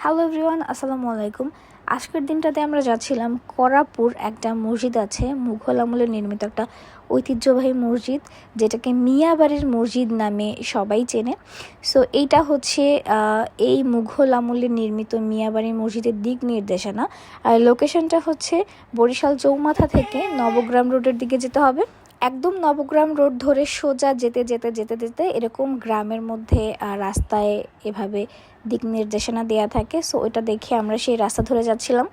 Hello everyone, আসসালামু আলাইকুম। আজকের দিনটাতে আমরা যাচ্ছিলাম করাপুর। একটা মসজিদ আছে, মুঘল আমলে নির্মিত একটা ঐতিহ্যবাহী মসজিদ, যেটাকে মিয়াবাড়ির মসজিদ নামে সবাই চেনে। সো এইটা হচ্ছে এই মুঘল আমলে নির্মিত মিয়াবাড়ির মসজিদের দিক নির্দেশনা। আর লোকেশনটা হচ্ছে বরিশাল চৌমাথা থেকে নবগ্রাম রোডের দিকে যেতে হবে। একদম নবগ্রাম রোড ধরে সোজা যেতে যেতে যেতে যেতে এরকম গ্রামের মধ্যে রাস্তায় এভাবে দিক নির্দেশনা দেওয়া থাকে। সো ওইটা দেখে আমরা সেই রাস্তা ধরে যাচ্ছিলাম।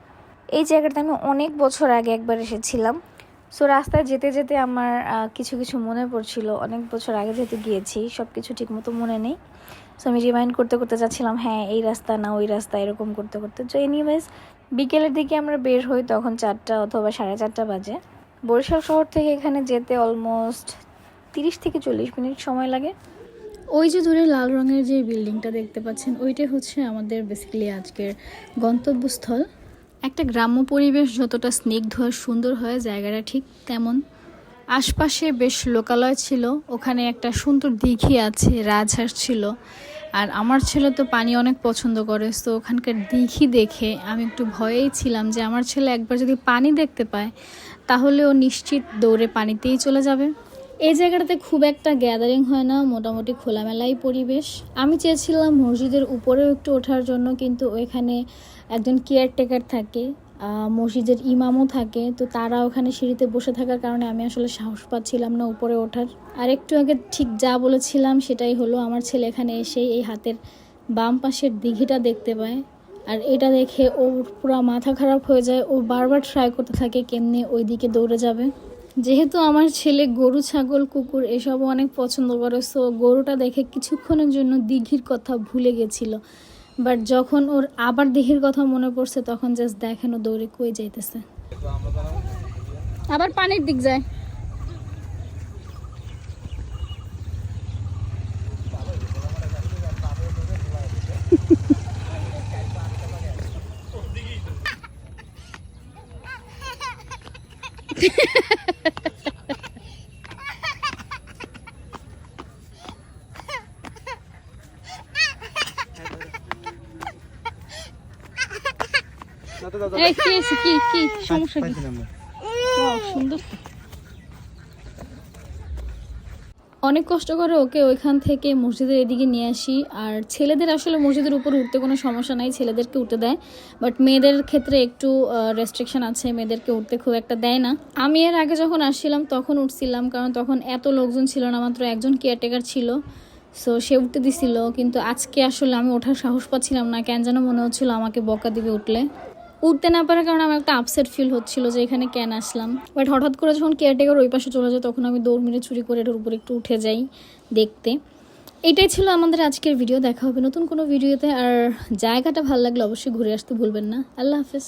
এই জায়গাটা আমি অনেক বছর আগে একবার এসেছিলাম। সো রাস্তায় যেতে যেতে আমার কিছু কিছু মনে পড়ছিল, অনেক বছর আগে যেতে গিয়েছি, সব কিছু ঠিকমতো মনে নেই। সো আমি রিমাইন্ড করতে করতে যাচ্ছিলাম, হ্যাঁ এই রাস্তা না ওই রাস্তা, এরকম করতে করতে। তো এনিওয়েজ বিকেলের দিকে আমরা বের হই, তখন 4টা অথবা 4:30 বাজে। বরিশাল শহর থেকে এখানে যেতে অলমোস্ট 30 থেকে 40 মিনিট সময় লাগে। ওই যে দূরে লাল রঙের যে বিল্ডিংটা দেখতে পাচ্ছেন, ওইটাই হচ্ছে আমাদের বেসিক্যালি আজকের গন্তব্যস্থল। একটা গ্রাম্য পরিবেশ যতটা স্নিগ্ধ আর সুন্দর হয়, জায়গাটা ঠিক তেমন। আশপাশে বেশ লোকালয় ছিল, ওখানে একটা সুন্দর দিঘি আছে, রাজহাঁস ছিল। আর আমার ছেলে তো পানি অনেক পছন্দ করে, তো ওখানকার দিঘি দেখে আমি একটু ভয়েই ছিলাম যে আমার ছেলে একবার যদি পানি দেখতে পায় তাহলে ও নিশ্চিত দৌড়ে পানিতেই চলে যাবে। এই জায়গাটাতে খুব একটা গ্যাদারিং হয় না, মোটামুটি খোলামেলাই পরিবেশ। আমি চেয়েছিলাম মসজিদের উপরেও একটু ওঠার জন্য, কিন্তু ওইখানে একজন কেয়ারটেকার থাকে, মসজিদের ইমামও থাকে, তো তারা ওখানে সিঁড়িতে বসে থাকার কারণে আমি আসলে সাহস পাচ্ছিলাম না উপরে ওঠার। আর একটু আগে ঠিক যা বলেছিলাম সেটাই হলো, আমার ছেলে এখানে এসেই এই হাতের বাম পাশের দিঘিটা দেখতে পায়। আর এটা দেখে ওর পুরো মাথা খারাপ হয়ে যায়, ও বারবার ট্রাই করতে থাকে কেমনে ওই দিকে দৌড়ে যাবে। যেহেতু আমার ছেলে গরু, ছাগল, কুকুর এসবও অনেক পছন্দ করে, সো গরুটা দেখে কিছুক্ষণের জন্য দিঘির কথা ভুলে গেছিল। বাট যখন ওর আবার দিঘির কথা মনে পড়ছে, তখন জাস্ট দেখেন ও দৌড়ে কই যাইতেছে, আবার পানির দিক যায়। এই কি সমস্যা কি? সুন্দর। অনেক কষ্ট করে ওকে ওইখান থেকে মসজিদের এদিকে নিয়ে আসি। আর ছেলেদের আসলে মসজিদের উপর উঠতে কোনো সমস্যা নাই, ছেলেদেরকে উঠতে দেয়। বাট মেয়েদের ক্ষেত্রে একটু রেস্ট্রিকশন আছে, মেয়েদেরকে উঠতে খুব একটা দেয় না। আমি এর আগে যখন আসছিলাম তখন উঠছিলাম, কারণ তখন এত লোকজন ছিল না, মাত্র একজন কেয়ারটেকার ছিল, সো সে উঠতে দিছিল। কিন্তু আজকে আসলে আমি ওঠার সাহস পাচ্ছিলাম না, কেন যেন মনে হচ্ছিল আমাকে বকা দিবে উঠলে। উঠতে না পারার কারণে আমার একটা আপসেট ফিল হচ্ছিল যে এখানে কেন আসলাম। বাট হঠাৎ করে যখন কেয়ারটেকার ওই পাশে চলে যায়, তখন আমি দৌড় মেরে চুরি করে এটার উপর একটু উঠে যাই দেখতে। এটাই ছিল আমাদের আজকের ভিডিও। দেখা হবে নতুন কোনো ভিডিওতে। আর জায়গাটা ভালো লাগলে অবশ্যই ঘুরে আসতে ভুলবেন না। আল্লাহ হাফেজ।